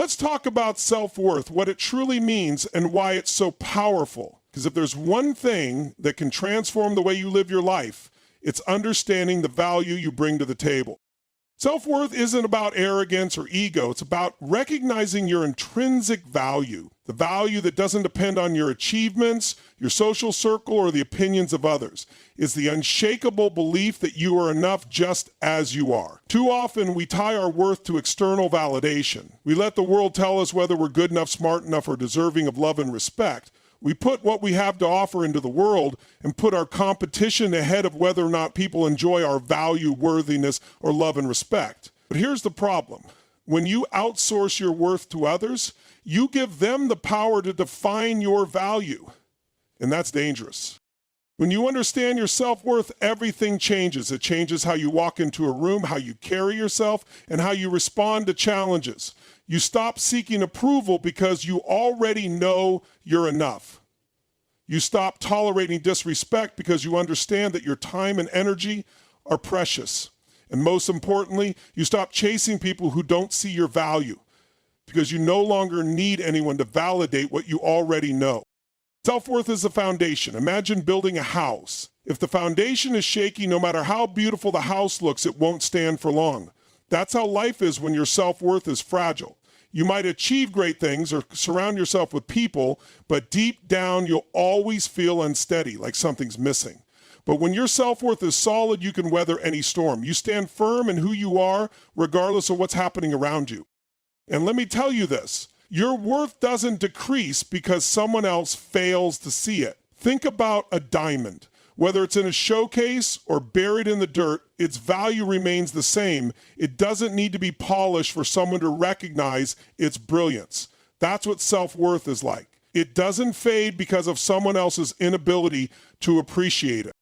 let's talk about self-worth, what it truly means and why it's so powerful. Because if there's one thing that can transform the way you live your life, it's understanding the value you bring to the table. Self-worth isn't about arrogance or ego. It's about recognizing your intrinsic value, the value that doesn't depend on your achievements, your social circle, or the opinions of others. It's the unshakable belief that you are enough just as you are. Too often, we tie our worth to external validation. We let the world tell us whether we're good enough, smart enough, or deserving of love and respect. We put what we have to offer into the world and put our competition ahead of whether or not people enjoy our value, worthiness, or love and respect. But here's the problem. When you outsource your worth to others, you give them the power to define your value. And that's dangerous. When you understand your self-worth, everything changes. It changes how you walk into a room, how you carry yourself, and how you respond to challenges. You stop seeking approval because you already know you're enough. You stop tolerating disrespect because you understand that your time and energy are precious. And most importantly, you stop chasing people who don't see your value because you no longer need anyone to validate what you already know. Self-worth is the foundation. Imagine building a house. If the foundation is shaky, no matter how beautiful the house looks, it won't stand for long. That's how life is when your self-worth is fragile. You might achieve great things or surround yourself with people, but deep down you'll always feel unsteady, like something's missing. But when your self-worth is solid, you can weather any storm. You stand firm in who you are, regardless of what's happening around you. And let me tell you this, your worth doesn't decrease because someone else fails to see it. Think about a diamond. Whether it's in a showcase or buried in the dirt, its value remains the same. It doesn't need to be polished for someone to recognize its brilliance. That's what self-worth is like. It doesn't fade because of someone else's inability to appreciate it.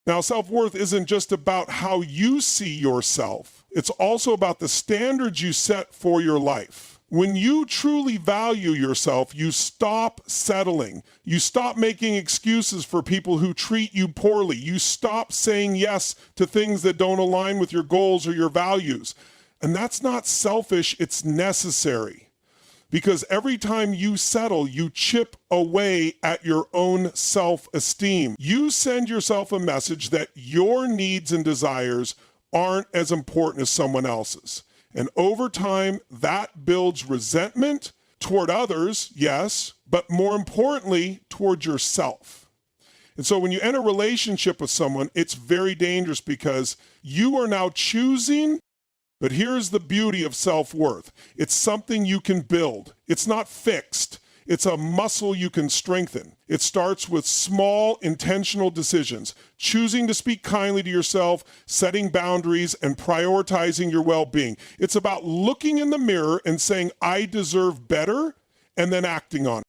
Now, self-worth isn't just about how you see yourself. It's also about the standards you set for your life. When you truly value yourself, you stop settling. You stop making excuses for people who treat you poorly. You stop saying yes to things that don't align with your goals or your values. And that's not selfish, it's necessary. Because every time you settle, you chip away at your own self-esteem. You send yourself a message that your needs and desires aren't as important as someone else's. And over time, that builds resentment toward others, yes, but more importantly, toward yourself. And so when you enter a relationship with someone, it's very dangerous because you are now choosing, but here's the beauty of self-worth. It's something you can build. It's not fixed. It's a muscle you can strengthen. It starts with small, intentional decisions, choosing to speak kindly to yourself, setting boundaries, and prioritizing your well-being. It's about looking in the mirror and saying, I deserve better, and then acting on it.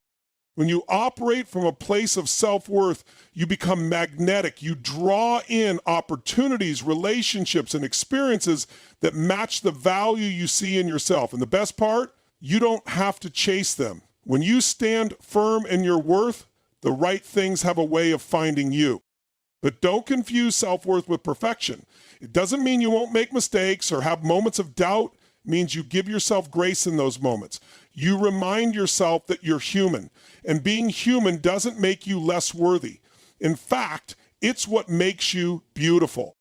When you operate from a place of self-worth, you become magnetic. You draw in opportunities, relationships, and experiences that match the value you see in yourself. And the best part, you don't have to chase them. When you stand firm in your worth, the right things have a way of finding you. But don't confuse self-worth with perfection. It doesn't mean you won't make mistakes or have moments of doubt. It means you give yourself grace in those moments. You remind yourself that you're human, and being human doesn't make you less worthy. In fact, it's what makes you beautiful.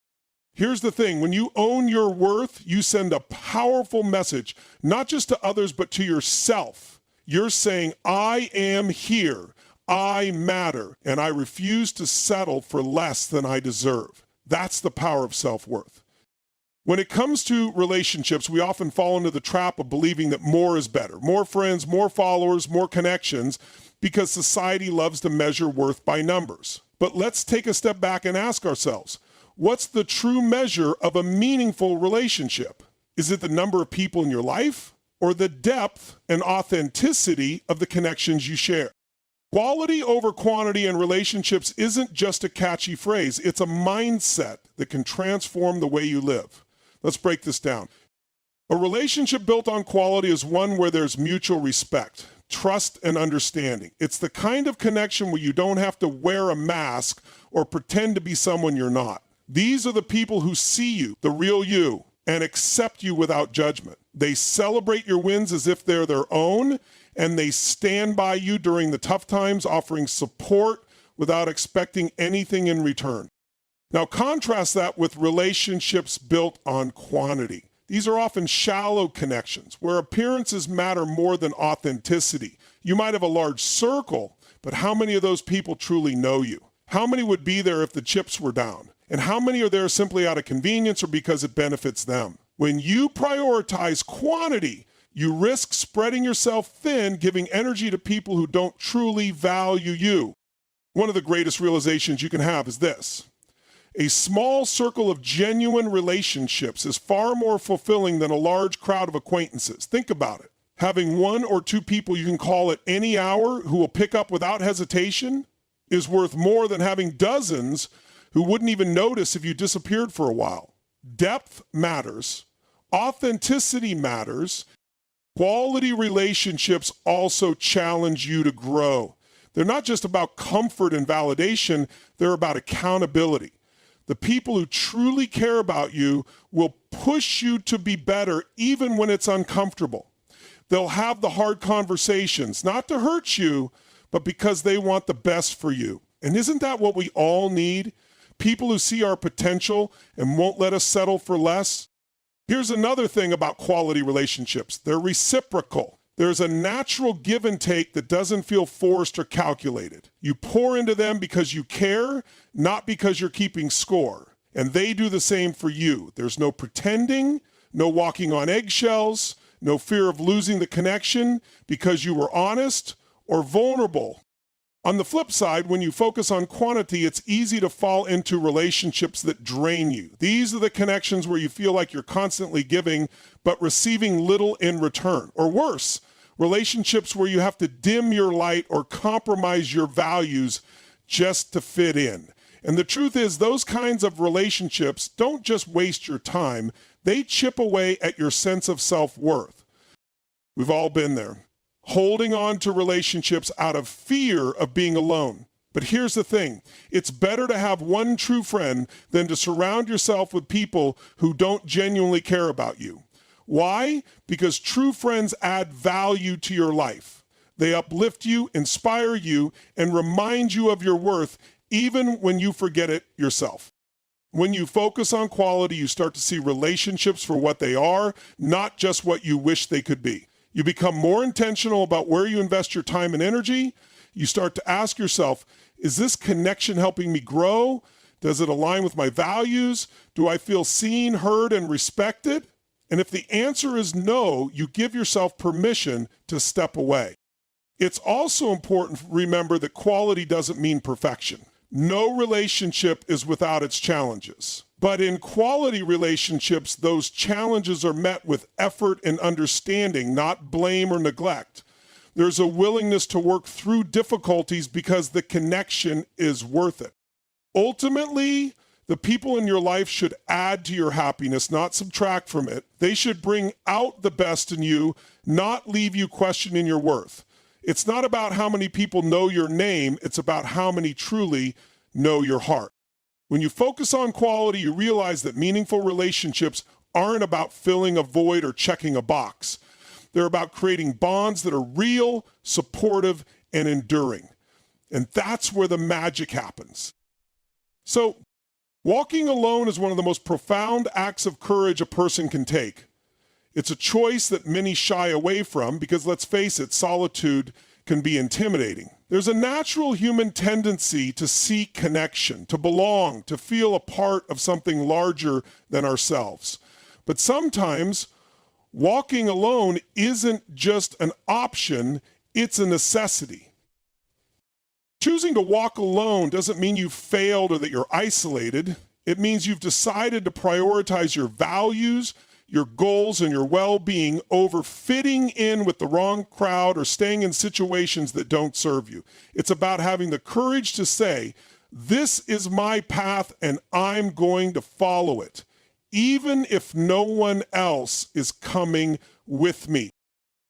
Here's the thing, when you own your worth, you send a powerful message, not just to others, but to yourself. You're saying, I am here, I matter, and I refuse to settle for less than I deserve. That's the power of self-worth. When it comes to relationships, we often fall into the trap of believing that more is better. More friends, more followers, more connections, because society loves to measure worth by numbers. But let's take a step back and ask ourselves, what's the true measure of a meaningful relationship? Is it the number of people in your life, or the depth and authenticity of the connections you share? Quality over quantity in relationships isn't just a catchy phrase. It's a mindset that can transform the way you live. Let's break this down. A relationship built on quality is one where there's mutual respect, trust, and understanding. It's the kind of connection where you don't have to wear a mask or pretend to be someone you're not. These are the people who see you, the real you, and accept you without judgment. They celebrate your wins as if they're their own, and they stand by you during the tough times, offering support without expecting anything in return. Now contrast that with relationships built on quantity. These are often shallow connections where appearances matter more than authenticity. You might have a large circle, but how many of those people truly know you? How many would be there if the chips were down? And how many are there simply out of convenience or because it benefits them? When you prioritize quantity, you risk spreading yourself thin, giving energy to people who don't truly value you. One of the greatest realizations you can have is this: a small circle of genuine relationships is far more fulfilling than a large crowd of acquaintances. Think about it. Having one or two people you can call at any hour who will pick up without hesitation is worth more than having dozens who wouldn't even notice if you disappeared for a while. Depth matters. Authenticity matters. Quality relationships also challenge you to grow. They're not just about comfort and validation, they're about accountability. The people who truly care about you will push you to be better even when it's uncomfortable. They'll have the hard conversations, not to hurt you, but because they want the best for you. And isn't that what we all need? People who see our potential and won't let us settle for less. Here's another thing about quality relationships. They're reciprocal. There's a natural give and take that doesn't feel forced or calculated. You pour into them because you care, not because you're keeping score. And they do the same for you. There's no pretending, no walking on eggshells, no fear of losing the connection because you were honest or vulnerable. On the flip side, when you focus on quantity, it's easy to fall into relationships that drain you. These are the connections where you feel like you're constantly giving, but receiving little in return. Or worse, relationships where you have to dim your light or compromise your values just to fit in. And the truth is, those kinds of relationships don't just waste your time, they chip away at your sense of self-worth. We've all been there. Holding on to relationships out of fear of being alone. But here's the thing, it's better to have one true friend than to surround yourself with people who don't genuinely care about you. Why? Because true friends add value to your life. They uplift you, inspire you, and remind you of your worth even when you forget it yourself. When you focus on quality, you start to see relationships for what they are, not just what you wish they could be. You become more intentional about where you invest your time and energy. You start to ask yourself, is this connection helping me grow? Does it align with my values? Do I feel seen, heard, and respected? And if the answer is no, you give yourself permission to step away. It's also important to remember that quality doesn't mean perfection. No relationship is without its challenges. But in quality relationships, those challenges are met with effort and understanding, not blame or neglect. There's a willingness to work through difficulties because the connection is worth it. Ultimately, the people in your life should add to your happiness, not subtract from it. They should bring out the best in you, not leave you questioning your worth. It's not about how many people know your name, it's about how many truly know your heart. When you focus on quality, you realize that meaningful relationships aren't about filling a void or checking a box. They're about creating bonds that are real, supportive, and enduring. And that's where the magic happens. So, walking alone is one of the most profound acts of courage a person can take. It's a choice that many shy away from because, let's face it, solitude can be intimidating. There's a natural human tendency to seek connection, to belong, to feel a part of something larger than ourselves. But sometimes walking alone isn't just an option, it's a necessity. Choosing to walk alone doesn't mean you've failed or that you're isolated. It means you've decided to prioritize your values, your goals, and your well-being over fitting in with the wrong crowd or staying in situations that don't serve you. It's about having the courage to say, this is my path and I'm going to follow it, even if no one else is coming with me.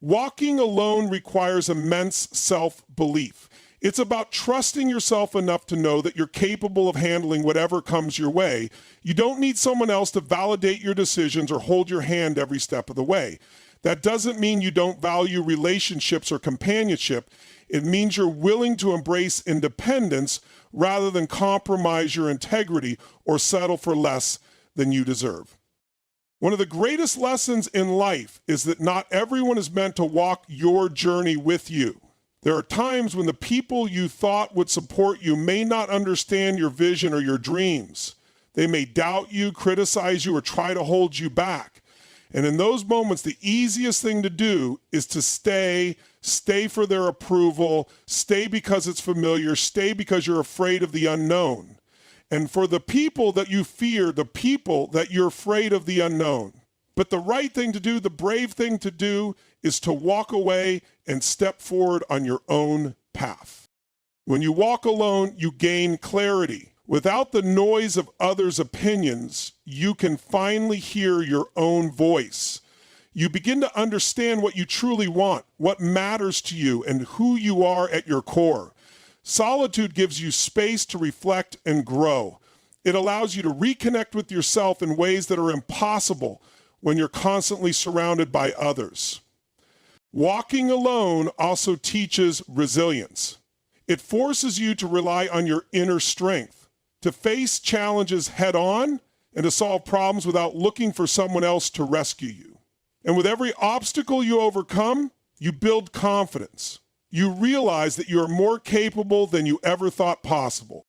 Walking alone requires immense self-belief. It's about trusting yourself enough to know that you're capable of handling whatever comes your way. You don't need someone else to validate your decisions or hold your hand every step of the way. That doesn't mean you don't value relationships or companionship. It means you're willing to embrace independence rather than compromise your integrity or settle for less than you deserve. One of the greatest lessons in life is that not everyone is meant to walk your journey with you. There are times when the people you thought would support you may not understand your vision or your dreams. They may doubt you, criticize you, or try to hold you back. And in those moments, the easiest thing to do is to stay for their approval, stay because it's familiar, stay because you're afraid of the unknown. And for the people that you fear, the people that you're afraid of the unknown. But the right thing to do, the brave thing to do, is to walk away and step forward on your own path. When you walk alone, you gain clarity. Without the noise of others' opinions, you can finally hear your own voice. You begin to understand what you truly want, what matters to you, and who you are at your core. Solitude gives you space to reflect and grow. It allows you to reconnect with yourself in ways that are impossible when you're constantly surrounded by others. Walking alone also teaches resilience. It forces you to rely on your inner strength, to face challenges head on, and to solve problems without looking for someone else to rescue you. And with every obstacle you overcome, you build confidence. You realize that you are more capable than you ever thought possible.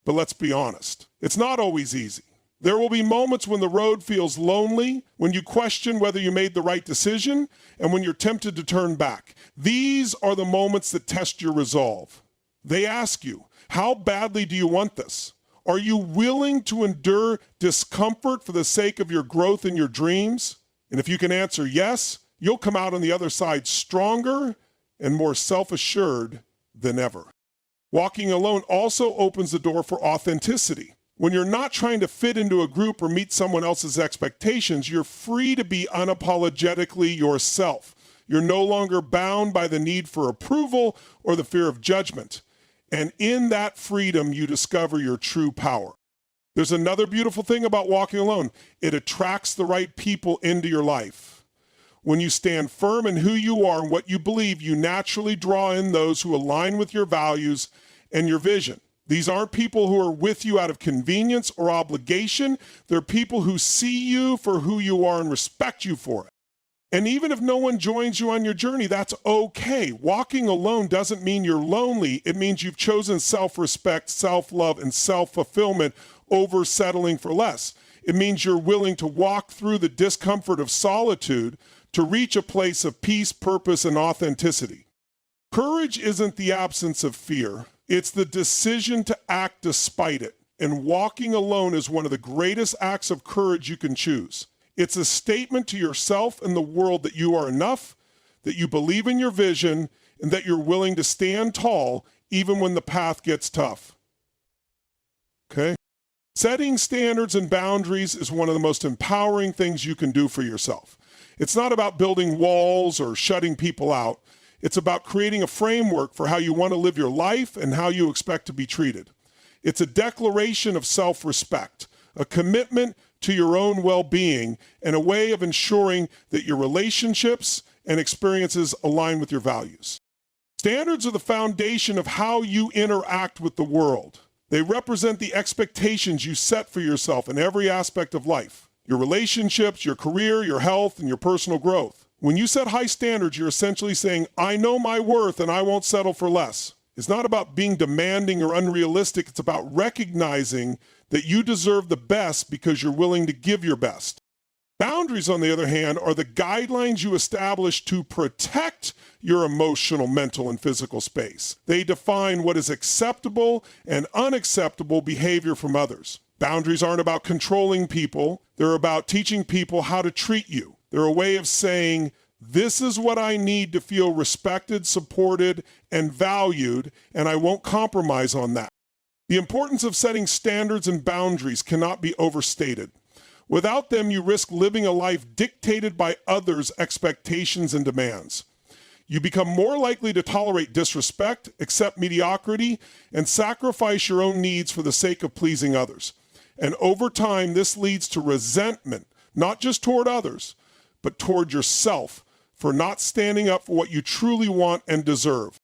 But let's be honest, it's not always easy. There will be moments when the road feels lonely, when you question whether you made the right decision, and when you're tempted to turn back. These are the moments that test your resolve. They ask you, how badly do you want this? Are you willing to endure discomfort for the sake of your growth and your dreams? And if you can answer yes, you'll come out on the other side stronger and more self-assured than ever. Walking alone also opens the door for authenticity. When you're not trying to fit into a group or meet someone else's expectations, you're free to be unapologetically yourself. You're no longer bound by the need for approval or the fear of judgment. And in that freedom, you discover your true power. There's another beautiful thing about walking alone. It attracts the right people into your life. When you stand firm in who you are and what you believe, you naturally draw in those who align with your values and your vision. These aren't people who are with you out of convenience or obligation. They're people who see you for who you are and respect you for it. And even if no one joins you on your journey, that's okay. Walking alone doesn't mean you're lonely. It means you've chosen self-respect, self-love, and self-fulfillment over settling for less. It means you're willing to walk through the discomfort of solitude to reach a place of peace, purpose, and authenticity. Courage isn't the absence of fear. It's the decision to act despite it. And walking alone is one of the greatest acts of courage you can choose. It's a statement to yourself and the world that you are enough, that you believe in your vision, and that you're willing to stand tall even when the path gets tough. Okay? Setting standards and boundaries is one of the most empowering things you can do for yourself. It's not about building walls or shutting people out. It's about creating a framework for how you want to live your life and how you expect to be treated. It's a declaration of self-respect, a commitment to your own well-being, and a way of ensuring that your relationships and experiences align with your values. Standards are the foundation of how you interact with the world. They represent the expectations you set for yourself in every aspect of life, your relationships, your career, your health, and your personal growth. When you set high standards, you're essentially saying, I know my worth and I won't settle for less. It's not about being demanding or unrealistic. It's about recognizing that you deserve the best because you're willing to give your best. Boundaries, on the other hand, are the guidelines you establish to protect your emotional, mental, and physical space. They define what is acceptable and unacceptable behavior from others. Boundaries aren't about controlling people. They're about teaching people how to treat you. They're a way of saying, this is what I need to feel respected, supported, and valued, and I won't compromise on that. The importance of setting standards and boundaries cannot be overstated. Without them, you risk living a life dictated by others' expectations and demands. You become more likely to tolerate disrespect, accept mediocrity, and sacrifice your own needs for the sake of pleasing others. And over time, this leads to resentment, not just toward others, but toward yourself for not standing up for what you truly want and deserve.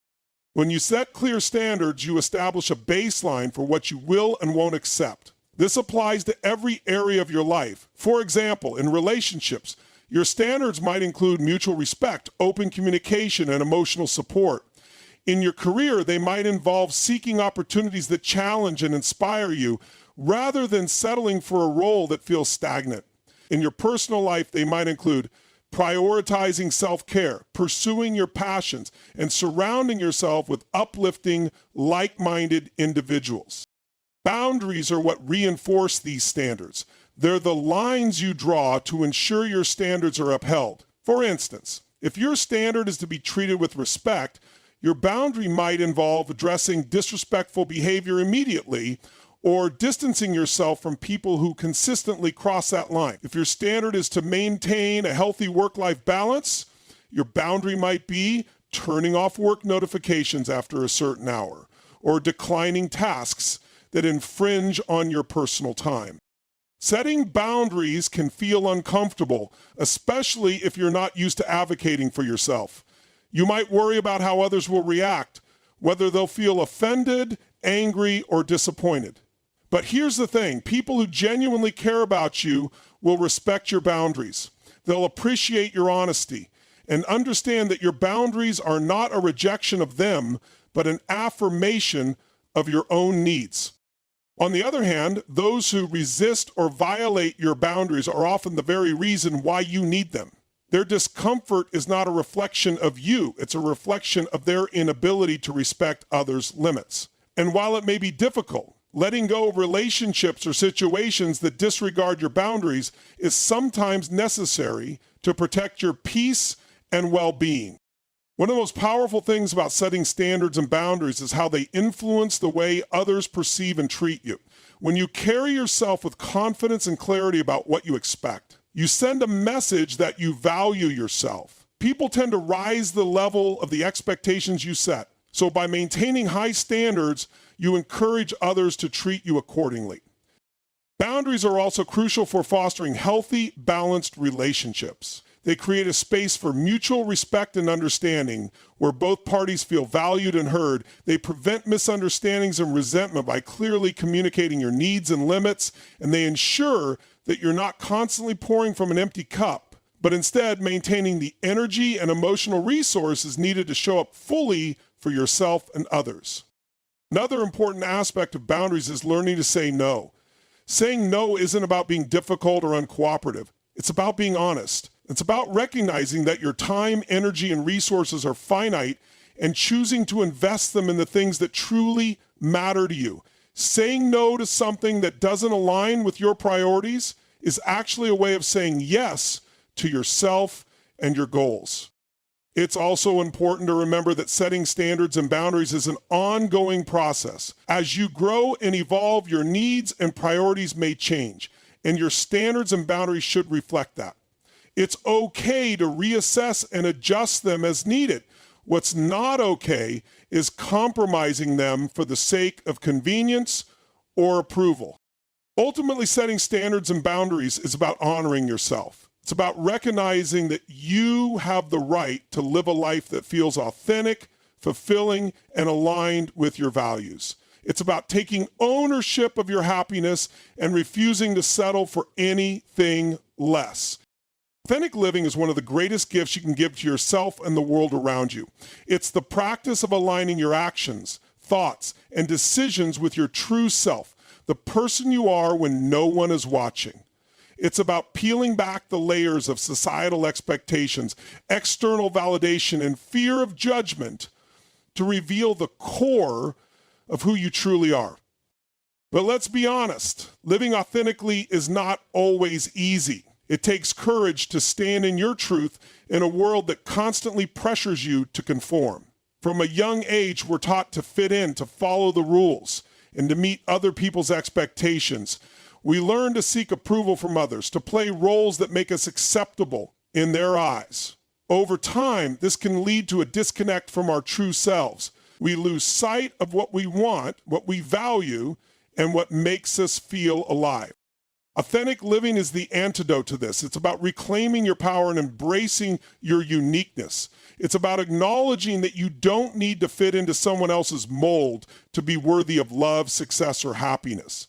When you set clear standards, you establish a baseline for what you will and won't accept. This applies to every area of your life. For example, in relationships, your standards might include mutual respect, open communication, and emotional support. In your career, they might involve seeking opportunities that challenge and inspire you rather than settling for a role that feels stagnant. In your personal life, they might include prioritizing self-care, pursuing your passions, and surrounding yourself with uplifting, like-minded individuals. Boundaries are what reinforce these standards. They're the lines you draw to ensure your standards are upheld. For instance, if your standard is to be treated with respect, your boundary might involve addressing disrespectful behavior immediately or distancing yourself from people who consistently cross that line. If your standard is to maintain a healthy work-life balance, your boundary might be turning off work notifications after a certain hour or declining tasks that infringe on your personal time. Setting boundaries can feel uncomfortable, especially if you're not used to advocating for yourself. You might worry about how others will react, whether they'll feel offended, angry, or disappointed. But here's the thing, people who genuinely care about you will respect your boundaries. They'll appreciate your honesty and understand that your boundaries are not a rejection of them, but an affirmation of your own needs. On the other hand, those who resist or violate your boundaries are often the very reason why you need them. Their discomfort is not a reflection of you, it's a reflection of their inability to respect others' limits. And while it may be difficult, letting go of relationships or situations that disregard your boundaries is sometimes necessary to protect your peace and well-being. One of the most powerful things about setting standards and boundaries is how they influence the way others perceive and treat you. When you carry yourself with confidence and clarity about what you expect, you send a message that you value yourself. People tend to rise the level of the expectations you set. So by maintaining high standards, you encourage others to treat you accordingly. Boundaries are also crucial for fostering healthy, balanced relationships. They create a space for mutual respect and understanding where both parties feel valued and heard. They prevent misunderstandings and resentment by clearly communicating your needs and limits, and they ensure that you're not constantly pouring from an empty cup, but instead maintaining the energy and emotional resources needed to show up fully for yourself and others. Another important aspect of boundaries is learning to say no. Saying no isn't about being difficult or uncooperative. It's about being honest. It's about recognizing that your time, energy, and resources are finite and choosing to invest them in the things that truly matter to you. Saying no to something that doesn't align with your priorities is actually a way of saying yes to yourself and your goals. It's also important to remember that setting standards and boundaries is an ongoing process. As you grow and evolve, your needs and priorities may change, and your standards and boundaries should reflect that. It's okay to reassess and adjust them as needed. What's not okay is compromising them for the sake of convenience or approval. Ultimately, setting standards and boundaries is about honoring yourself. It's about recognizing that you have the right to live a life that feels authentic, fulfilling, and aligned with your values. It's about taking ownership of your happiness and refusing to settle for anything less. Authentic living is one of the greatest gifts you can give to yourself and the world around you. It's the practice of aligning your actions, thoughts, and decisions with your true self, the person you are when no one is watching. It's about peeling back the layers of societal expectations, external validation, and fear of judgment to reveal the core of who you truly are. But let's be honest, living authentically is not always easy. It takes courage to stand in your truth in a world that constantly pressures you to conform. From a young age, we're taught to fit in, to follow the rules, and to meet other people's expectations. We learn to seek approval from others, to play roles that make us acceptable in their eyes. Over time, this can lead to a disconnect from our true selves. We lose sight of what we want, what we value, and what makes us feel alive. Authentic living is the antidote to this. It's about reclaiming your power and embracing your uniqueness. It's about acknowledging that you don't need to fit into someone else's mold to be worthy of love, success, or happiness.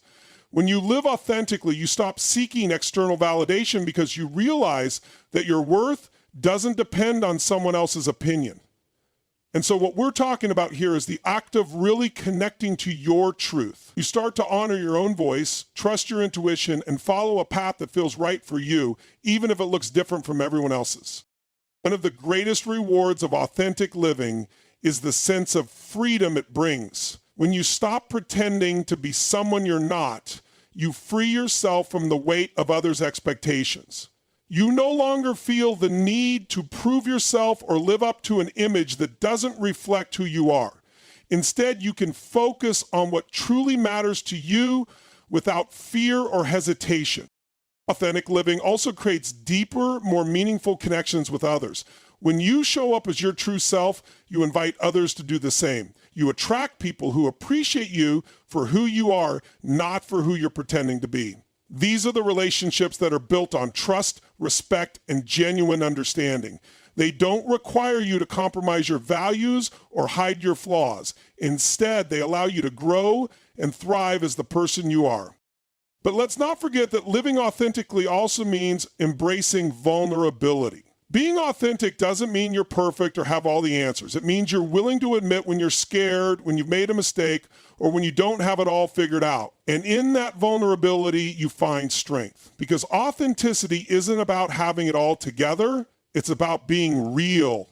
When you live authentically, you stop seeking external validation because you realize that your worth doesn't depend on someone else's opinion. And so what we're talking about here is the act of really connecting to your truth. You start to honor your own voice, trust your intuition, and follow a path that feels right for you, even if it looks different from everyone else's. One of the greatest rewards of authentic living is the sense of freedom it brings. When you stop pretending to be someone you're not, you free yourself from the weight of others' expectations. You no longer feel the need to prove yourself or live up to an image that doesn't reflect who you are. Instead, you can focus on what truly matters to you without fear or hesitation. Authentic living also creates deeper, more meaningful connections with others. When you show up as your true self, you invite others to do the same. You attract people who appreciate you for who you are, not for who you're pretending to be. These are the relationships that are built on trust, respect, and genuine understanding. They don't require you to compromise your values or hide your flaws. Instead, they allow you to grow and thrive as the person you are. But let's not forget that living authentically also means embracing vulnerability. Being authentic doesn't mean you're perfect or have all the answers. It means you're willing to admit when you're scared, when you've made a mistake, or when you don't have it all figured out. And in that vulnerability, you find strength. Because authenticity isn't about having it all together, it's about being real.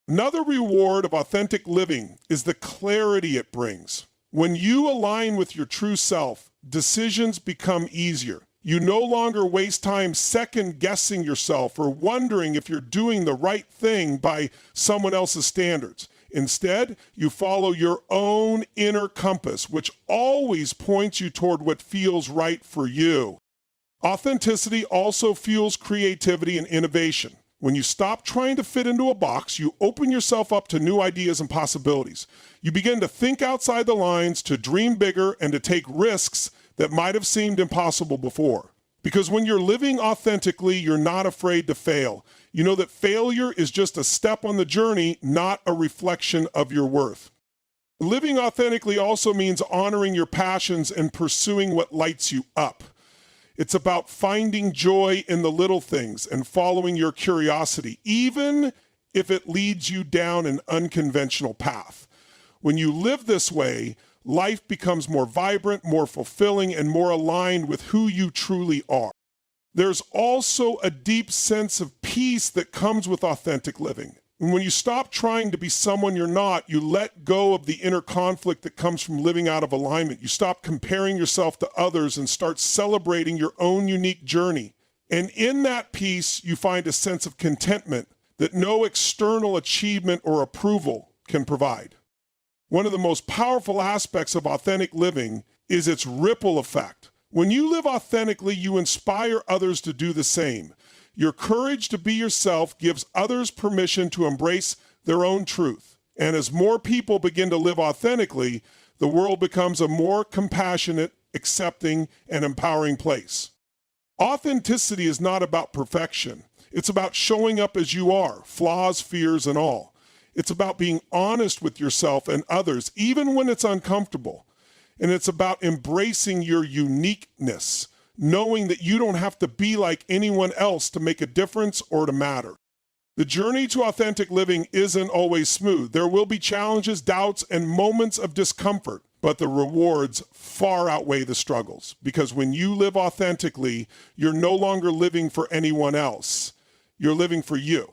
Another reward of authentic living is the clarity it brings. When you align with your true self, decisions become easier. You no longer waste time second-guessing yourself or wondering if you're doing the right thing by someone else's standards. Instead, you follow your own inner compass, which always points you toward what feels right for you. Authenticity also fuels creativity and innovation. When you stop trying to fit into a box, you open yourself up to new ideas and possibilities. You begin to think outside the lines, to dream bigger, and to take risks that might have seemed impossible before. Because when you're living authentically, you're not afraid to fail. You know that failure is just a step on the journey, not a reflection of your worth. Living authentically also means honoring your passions and pursuing what lights you up. It's about finding joy in the little things and following your curiosity, even if it leads you down an unconventional path. When you live this way, life becomes more vibrant, more fulfilling, and more aligned with who you truly are. There's also a deep sense of peace that comes with authentic living. And when you stop trying to be someone you're not, you let go of the inner conflict that comes from living out of alignment. You stop comparing yourself to others and start celebrating your own unique journey. And in that peace, you find a sense of contentment that no external achievement or approval can provide. One of the most powerful aspects of authentic living is its ripple effect. When you live authentically, you inspire others to do the same. Your courage to be yourself gives others permission to embrace their own truth. And as more people begin to live authentically, the world becomes a more compassionate, accepting, and empowering place. Authenticity is not about perfection. It's about showing up as you are, flaws, fears, and all. It's about being honest with yourself and others, even when it's uncomfortable. And it's about embracing your uniqueness, knowing that you don't have to be like anyone else to make a difference or to matter. The journey to authentic living isn't always smooth. There will be challenges, doubts, and moments of discomfort, but the rewards far outweigh the struggles. Because when you live authentically, you're no longer living for anyone else. You're living for you.